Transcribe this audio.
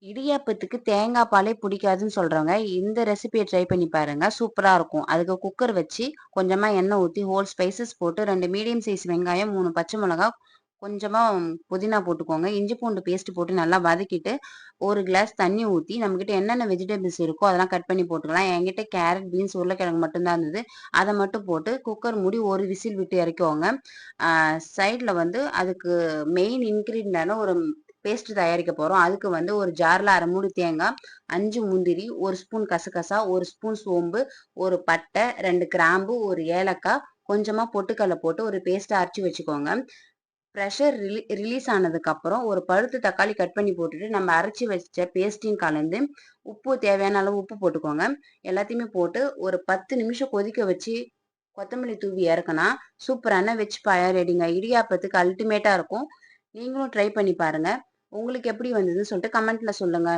இடியாப்பத்துக்கு தேங்காய் பாலே பிடிக்காதுன்னு சொல்றவங்க, இந்த ரெசிபிய ட்ரை பண்ணி பாருங்க. சூப்பரா இருக்கும். அதுக்கு குக்கர் வச்சு, கொஞ்சமா எண்ணெய் ஊத்தி, ஹோல் ஸ்பைசஸ் போட்டு 2 மீடியம் சைஸ் வெங்காயம், 3 பச்சை மிளகா, கொஞ்சமா புதினா போட்டுக்கோங்க. இஞ்சி பூண்டு பேஸ்ட் போட்டு நல்லா வதக்கிட்டு, 1 கிளாஸ் தண்ணி ஊத்தி, நம்மகிட்ட என்னென்ன வெஜிடபிள்ஸ் இருக்கோ அதெல்லாம் கட் பண்ணி போட்டுக்கலாம். என்கிட்ட கேரட், பீன்ஸ், உருளைக்கிழங்கு மட்டும் தான் இருந்தது. அத மட்டும் போட்டு குக்கர் மூடி 1 விசில் விட்டு இறக்கிக்கோங்க. சைட்ல வந்து அதுக்கு மெயின் இன்கிரீடியன்டான ஒரு பேஸ்ட் தயாரிக்க போறோம். அதுக்கு வந்து ஒரு ஜார்ல 1/2 மூடி தேங்காய், 5 முந்திரி, 1 ஸ்பூன் கசகசா, 1 ஸ்பூன் சோம்பு, 1 பட்டை, 2 கிராம்பு, 1 ஏலக்காய், கொஞ்சமா பொட்டுக்கல்ல போட்டு ஒரு பேஸ்ட்டா அரைச்சு வச்சுக்கோங்க. பிரஷர் ரிலீஸ் ஆனதுக்கு அப்புறம் ஒரு பழுத்த தக்காளி கட் பண்ணி போட்டுட்டு நம்ம அரைச்சு வச்ச பேஸ்ட்டையும் கலந்து உப்பு தேவையான அளவு உப்பு போட்டுக்கோங்க. எல்லாத்தையுமே போட்டு ஒரு 10 நிமிஷம் கொதிக்க வச்சு கொத்தமல்லி தூவி இறக்குனா சூப்பரான வெஜ் பாயா ரெடிங்க. இடியாப்பத்துக்கு அல்டிமேட்டா இருக்கும். நீங்களும் ட்ரை பண்ணி பாருங்க. உங்களுக்கு எப்படி வந்ததுன்னு சொல்லிட்டு கமெண்ட்ல சொல்லுங்க.